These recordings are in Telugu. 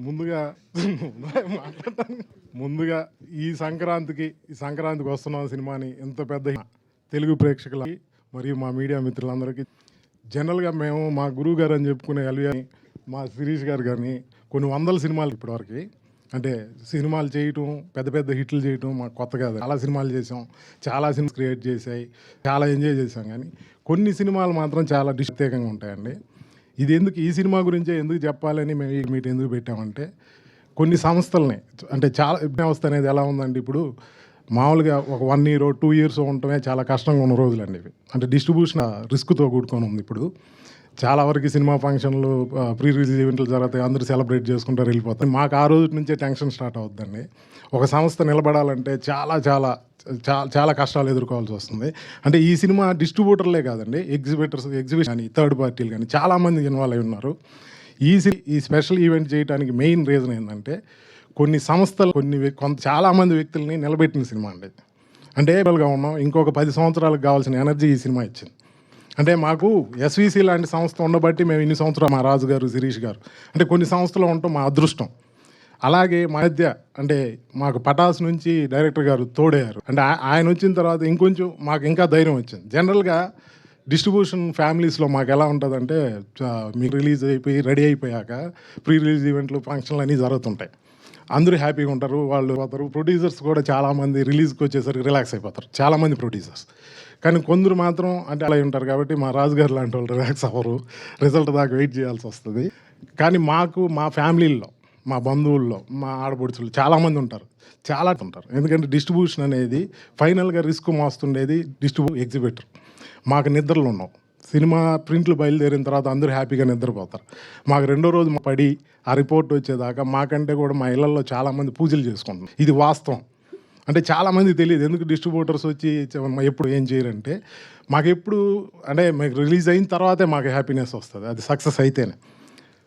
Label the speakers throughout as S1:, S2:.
S1: ముందుగా మాట్లాడటానికి ముందుగా ఈ సంక్రాంతికి వస్తున్న సినిమాని ఎంత పెద్ద తెలుగు ప్రేక్షకులకి మరియు మా మీడియా మిత్రులందరికీ జనరల్గా మేము మా గురువు గారు అని చెప్పుకునే ఎల్వి మా శిరీష్ గారు కానీ కొన్ని వందల సినిమాలు ఇప్పటివరకు అంటే సినిమాలు చేయటం పెద్ద పెద్ద హిట్లు చేయటం మాకు కొత్త కాదు. చాలా సినిమాలు చేసాం, చాలా సినిమా క్రియేట్ చేసాయి, చాలా ఎంజాయ్ చేసాం. కానీ కొన్ని సినిమాలు మాత్రం చాలా ప్రత్యేకంగా ఉంటాయండి. ఇది ఎందుకు ఈ సినిమా గురించే ఎందుకు చెప్పాలని మేము ఈ మీట్ ఎందుకు పెట్టామంటే కొన్ని సంస్థల్ని అంటే చాలా వ్యవస్థ అనేది ఎలా ఉందండి, ఇప్పుడు మామూలుగా ఒక 1 year 2 years ఉండటమే చాలా కష్టంగా ఉన్న రోజులండి ఇవి. అంటే డిస్ట్రిబ్యూషన్ రిస్క్తో కూడుకొని ఉంది. ఇప్పుడు చాలా వరకు సినిమా ఫంక్షన్లు ప్రీ రిలీజ్ ఈవెంట్లు జరుగుతాయి, అందరూ సెలబ్రేట్ చేసుకుంటారు, వెళ్ళిపోతాయి. మాకు ఆ రోజు నుంచే టెన్షన్ స్టార్ట్ అవుతుందండి. ఒక సంస్థ నిలబడాలంటే చాలా చాలా చాలా చాలా కష్టాలు ఎదుర్కోవాల్సి వస్తుంది. అంటే ఈ సినిమా డిస్ట్రిబ్యూటర్లే కాదండి, ఎగ్జిబిషన్ కానీ థర్డ్ పార్టీలు కానీ చాలామంది ఇన్వాల్వ్ అయి ఉన్నారు. ఈ స్పెషల్ ఈవెంట్ చేయడానికి మెయిన్ రీజన్ ఏంటంటే కొన్ని సంస్థలు చాలామంది వ్యక్తుల్ని నిలబెట్టిన సినిమా అండి. అంటే గా ఉన్నాం, ఇంకొక 10 సంవత్సరాలకు కావాల్సిన ఎనర్జీ ఈ సినిమా ఇచ్చింది. అంటే మాకు ఎస్విసి లాంటి సంస్థ ఉండబట్టి మేము ఇన్ని సంవత్సరాలు మా రాజు గారు, శిరీష్ గారు అంటే కొన్ని సంస్థలు ఉండటం మా అదృష్టం. అలాగే మా మధ్య అంటే మాకు పటాస్ నుంచి డైరెక్టర్ గారు తోడయ్యారు. అంటే ఆయన వచ్చిన తర్వాత ఇంకొంచెం మాకు ఇంకా ధైర్యం వచ్చింది. జనరల్గా డిస్ట్రిబ్యూషన్ ఫ్యామిలీస్లో మాకు ఎలా ఉంటుందంటే మీకు రిలీజ్ అయిపోయి రెడీ అయిపోయాక ప్రీ రిలీజ్ ఈవెంట్లు ఫంక్షన్లు అన్నీ జరుగుతుంటాయి, అందరూ హ్యాపీగా ఉంటారు, వాళ్ళు పోతారు. ప్రొడ్యూసర్స్ కూడా చాలామంది రిలీజ్కి వచ్చేసరికి రిలాక్స్ అయిపోతారు, చాలామంది ప్రొడ్యూసర్స్. కానీ కొందరు మాత్రం అంటే అలా ఉంటారు కాబట్టి మా రాజుగారు లాంటి వాళ్ళు రిలాక్స్ అవ్వరు, రిజల్ట్ దాకా వెయిట్ చేయాల్సి వస్తుంది. కానీ మాకు మా ఫ్యామిలీల్లో, మా బంధువుల్లో, మా ఆడపడుచులు చాలామంది ఉంటారు, ఎందుకంటే డిస్ట్రిబ్యూషన్ అనేది ఫైనల్గా రిస్క్ మోస్తుండేది ఎగ్జిబిటర్. మాకు నిద్రలు ఉన్నాం, సినిమా ప్రింట్లు బయలుదేరిన తర్వాత అందరూ హ్యాపీగా నిద్రపోతారు. మాకు రెండో రోజు పడి ఆ రిపోర్ట్ వచ్చేదాకా మాకంటే కూడా మా ఇళ్లలో చాలామంది పూజలు చేసుకుంటున్నారు. ఇది వాస్తవం. అంటే చాలామంది తెలియదు ఎందుకు డిస్ట్రిబ్యూటర్స్ వచ్చి ఎప్పుడు ఏం చేయరంటే మాకు ఎప్పుడు అంటే మాకు రిలీజ్ అయిన తర్వాతే మాకు హ్యాపీనెస్ వస్తుంది, అది సక్సెస్ అయితేనే.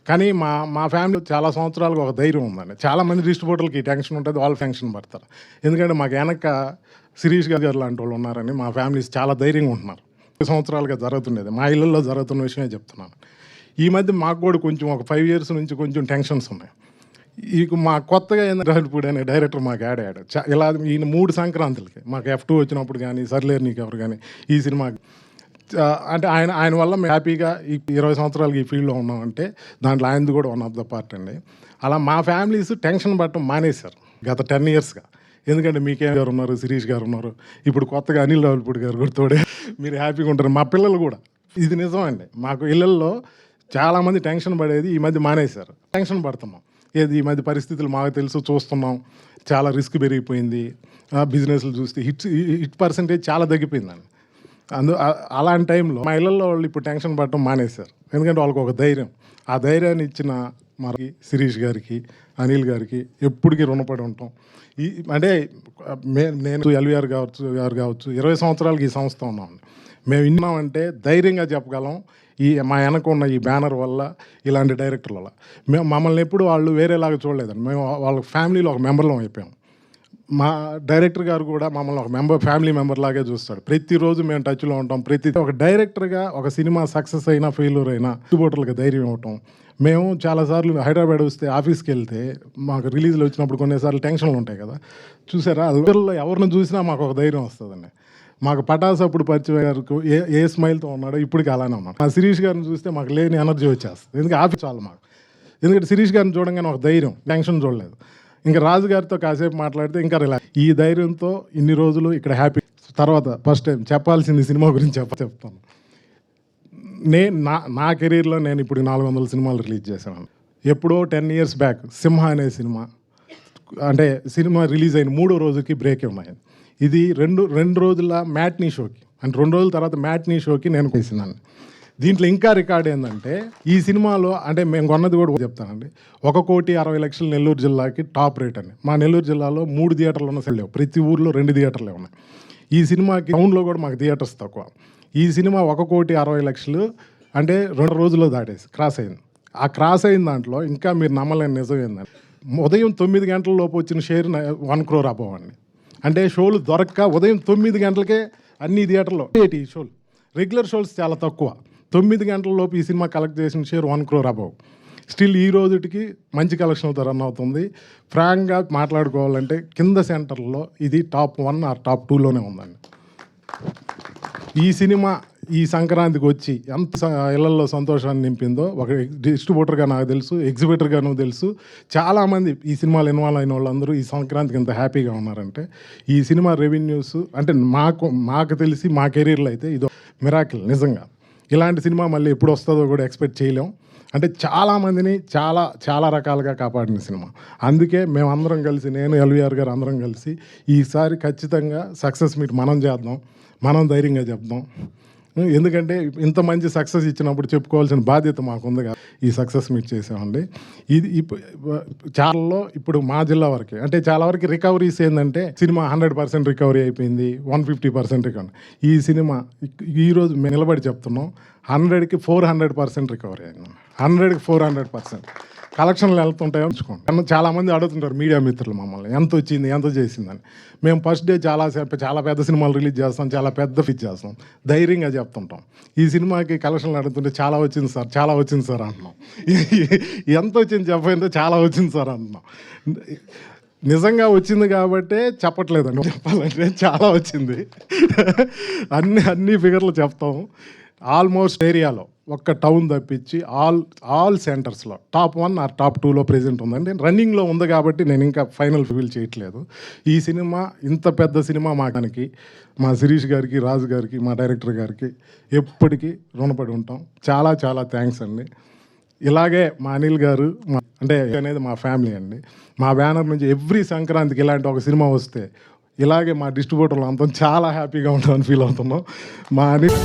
S1: కానీ మా ఫ్యామిలీ చాలా సంవత్సరాలకు ఒక ధైర్యం ఉందండి. చాలామంది డిస్ట్రిబ్యూటర్లకి టెన్షన్ ఉంటుంది, వాళ్ళు టెన్షన్ పడతారు. ఎందుకంటే మాకు వెనక శిరీష్ గారు లాంటి వాళ్ళు ఉన్నారని మా ఫ్యామిలీస్ చాలా ధైర్యంగా ఉంటున్నారు. సంవత్సరాలుగా జరుగుతుండేది, మా ఇళ్ళల్లో జరుగుతున్న విషయమే చెప్తున్నాను. ఈ మధ్య మాకు కూడా కొంచెం ఒక 5 years నుంచి కొంచెం టెన్షన్స్ ఉన్నాయి. మా కొత్తగా ఏంటంటే అనే డైరెక్టర్ మాకు యాడ్ అయ్యాడు. ఇలా ఈయన 3 సంక్రాంతులకి మాకు F2 వచ్చినప్పుడు కానీ సర్లేరు నీకు ఎవరు కానీ ఈ సినిమా అంటే ఆయన వల్ల మేము హ్యాపీగా ఈ 20 సంవత్సరాలకి ఈ ఫీల్డ్లో ఉన్నామంటే దాంట్లో ఆయనది కూడా వన్ ఆఫ్ ద పార్ట్ అండి. అలా మా ఫ్యామిలీస్ టెన్షన్ పడటం మానేశారు గత 10 yearsగా. ఎందుకంటే మీకే గారు ఉన్నారు, శిరీష్ గారు ఉన్నారు, ఇప్పుడు కొత్తగా అనిల్ రావిపూడి గారు కూడా తోడే, మీరు హ్యాపీగా ఉంటారు. మా పిల్లలు కూడా, ఇది నిజం అండి. మాకు ఇళ్ళల్లో చాలామంది టెన్షన్ పడేది ఈ మధ్య మానేశారు, టెన్షన్ పడుతున్నాం. ఈ మధ్య పరిస్థితులు మాకు తెలుసు, చూస్తున్నాం, చాలా రిస్క్ పెరిగిపోయింది. బిజినెస్లు చూస్తే హిట్ పర్సెంటేజ్ చాలా తగ్గిపోయిందండి. అలాంటి టైంలో మా ఇళ్ళల్లో వాళ్ళు ఇప్పుడు టెన్షన్ పడటం మానేశారు. ఎందుకంటే వాళ్ళకి ఒక ధైర్యం, ఆ ధైర్యాన్ని ఇచ్చిన మరి శిరీష్ గారికి, అనిల్ గారికి ఎప్పటికీ రుణపడి ఉంటాం. అంటే నేను ఎల్వీఆర్ గారు కావచ్చు 20 సంవత్సరాలకి ఈ సంస్థ ఉన్నాం. మేము విన్నామంటే ధైర్యంగా చెప్పగలం, మా వెనక ఉన్న ఈ బ్యానర్ వల్ల, ఇలాంటి డైరెక్టర్ల వల్ల. మమ్మల్ని ఎప్పుడు వాళ్ళు వేరేలాగా చూడలేదండి. మేము వాళ్ళ ఫ్యామిలీలో ఒక మెంబర్లో అయిపోయాం. మా డైరెక్టర్ గారు కూడా మమ్మల్ని ఒక ఫ్యామిలీ మెంబర్ లాగే చూస్తాడు. ప్రతిరోజు మేము టచ్లో ఉంటాం. ఒక డైరెక్టర్గా ఒక సినిమా సక్సెస్ అయినా ఫెయిల్యూర్ అయినా డిస్ట్రిబ్యూటర్లకు ధైర్యం ఇవ్వటం. మేము చాలాసార్లు హైదరాబాద్ వస్తే ఆఫీస్కి వెళ్తే మాకు రిలీజ్లు వచ్చినప్పుడు కొన్నిసార్లు టెన్షన్లు ఉంటాయి కదా, చూసారా, అందరిలో ఎవరిని చూసినా మాకు ఒక ధైర్యం వస్తుందండి. మాకు పటాస్ అప్పుడు పరిచయం గారికి ఏ స్మైల్తో ఉన్నాడో ఇప్పటికి అలానే ఉన్నాడు. ఆ శిరీష్ గారిని చూస్తే మాకు లేని ఎనర్జీ వచ్చేస్తుంది. ఎందుకంటే ఆఫీస్ చాలు మాకు. ఎందుకంటే శిరీష్ గారిని చూడంగానే ఒక ధైర్యం, టెన్షన్ చూడలేదు. ఇంకా రాజుగారితో కాసేపు మాట్లాడితే ఇంకా రిలాక్స్. ఈ ధైర్యంతో ఇన్ని రోజులు ఇక్కడ హ్యాపీ. తర్వాత ఫస్ట్ టైం చెప్పాల్సింది సినిమా గురించి చెప్తాను. నా కెరీర్లో నేను ఇప్పుడు 400 సినిమాలు రిలీజ్ చేశాను. ఎప్పుడో 10 years బ్యాక్ సింహ అనే సినిమా, అంటే సినిమా రిలీజ్ అయిన 3వ రోజుకి బ్రేక్ ఉన్నాయి. ఇది రెండు రోజుల మ్యాట్నీ షోకి, అంటే 2 రోజుల తర్వాత మ్యాట్నీ షోకి నేను వేసినాను. దీంట్లో ఇంకా రికార్డ్ ఏంటంటే ఈ సినిమాలో అంటే మేము కొన్నది కూడా చెప్తానండి, 1,60,00,000 నెల్లూరు జిల్లాకి టాప్ రేట్ అండి. మా నెల్లూరు జిల్లాలో 3 థియేటర్లు ఉన్న లేవు, ప్రతి ఊర్లో 2 థియేటర్లే ఉన్నాయి. ఈ సినిమాకి టౌన్లో కూడా మాకు థియేటర్స్ తక్కువ. ఈ సినిమా 1,60,00,000 అంటే 2 రోజుల్లో క్రాస్ అయింది. ఆ క్రాస్ అయిన దాంట్లో ఇంకా మీరు నమ్మలేని నిజం ఏంటంటే ఉదయం 9 గంటల లోపు వచ్చిన షేర్ 1 crore అబవ్ అండి. అంటే షోలు దొరక్క ఉదయం 9 గంటలకే అన్ని థియేటర్లో ఈ షోలు, రెగ్యులర్ షోస్ చాలా తక్కువ. 9 గంటల లోపు ఈ సినిమా కలెక్ట్ చేసిన షేర్ 1 crore అబవ్. స్టిల్ ఈ రోజుకి మంచి కలెక్షన్లతో రన్ అవుతుంది. ఫ్రాంక్గా మాట్లాడుకోవాలంటే కింద సెంటర్లో ఇది టాప్ 1 ఆర్ టాప్ 2లోనే ఉందండి. ఈ సినిమా ఈ సంక్రాంతికి వచ్చి ఎంత ఇళ్లలో సంతోషాన్ని నింపిందో ఒక డిస్ట్రిబ్యూటర్గా నాకు తెలుసు, ఎగ్జిబిటర్గాను తెలుసు. చాలామంది ఈ సినిమాలో ఇన్వాల్వ్ అయిన వాళ్ళందరూ ఈ సంక్రాంతికి ఎంత హ్యాపీగా ఉన్నారంటే ఈ సినిమా రెవెన్యూస్ అంటే మాకు తెలిసి మా కెరీర్లో అయితే ఇదో మిరాకిల్ నిజంగా. ఇలాంటి సినిమా మళ్ళీ ఎప్పుడు వస్తుందో కూడా ఎక్స్పెక్ట్ చేయలేం. అంటే చాలామందిని చాలా రకాలుగా కాపాడిన సినిమా. అందుకే మేమందరం కలిసి, నేను ఎల్వీఆర్ గారు అందరం కలిసి ఈసారి ఖచ్చితంగా సక్సెస్ మీట్ మనం చేద్దాం, మనం ధైర్యంగా చెప్దాం. ఎందుకంటే ఇంత మంచి సక్సెస్ ఇచ్చినప్పుడు చెప్పుకోవాల్సిన బాధ్యత మాకుంది కదా. ఈ సక్సెస్ మీట్ చేసామండి. ఇది చాలాలో ఇప్పుడు మా జిల్లా వరకే అంటే చాలా వరకు రికవరీస్ ఏంటంటే సినిమా 100% రికవరీ అయిపోయింది, 150% రికవరీ. ఈ సినిమా ఈరోజు మేము నిలబడి చెప్తున్నాం 100కి 400% రికవరీ అయింది. 100కి 400% కలెక్షన్లు వెళ్తుంటాయో ఉంచుకోండి. చాలామంది అడుగుతుంటారు మీడియా మిత్రులు మమ్మల్ని ఎంత వచ్చింది, ఎంత చేసిందని. మేము ఫస్ట్ డే చాలా పెద్ద సినిమాలు రిలీజ్ చేస్తాం, చాలా పెద్ద ఫిచ్ చేస్తాం, ధైర్యంగా చెప్తుంటాం. ఈ సినిమాకి కలెక్షన్లు అడుగుతుంటే చాలా వచ్చింది సార్ అంటున్నాం. ఎంత వచ్చింది చెప్పంటే చాలా వచ్చింది సార్ అంటున్నాం. నిజంగా వచ్చింది కాబట్టే చెప్పట్లేదండి, చెప్పాలంటే చాలా వచ్చింది. అన్ని ఫిగర్లు చెప్తాము. ఆల్మోస్ట్ ఏరియాలో ఒక్క టౌన్ తప్పించి ఆల్ సెంటర్స్లో టాప్ 1 ఆర్ టాప్ 2లో ప్రెజెంట్ ఉందండి. రన్నింగ్లో ఉంది కాబట్టి నేను ఇంకా ఫైనల్ రివీల్ చేయట్లేదు. ఈ సినిమా ఇంత పెద్ద సినిమా మాకానికి మా శిరీష్ గారికి, రాజు గారికి, మా డైరెక్టర్ గారికి ఎప్పటికీ రుణపడి ఉంటాం. చాలా థ్యాంక్స్ అండి. ఇలాగే మా అనిల్ గారు అంటే అనేది మా ఫ్యామిలీ అండి. మా బ్యానర్ నుంచి ఎవ్రీ సంక్రాంతికి ఇలాంటి ఒక సినిమా వస్తే ఇలాగే మా డిస్ట్రిబ్యూటర్లు అంతా చాలా హ్యాపీగా ఉంటామని ఫీల్ అవుతున్నాం. మా అనిల్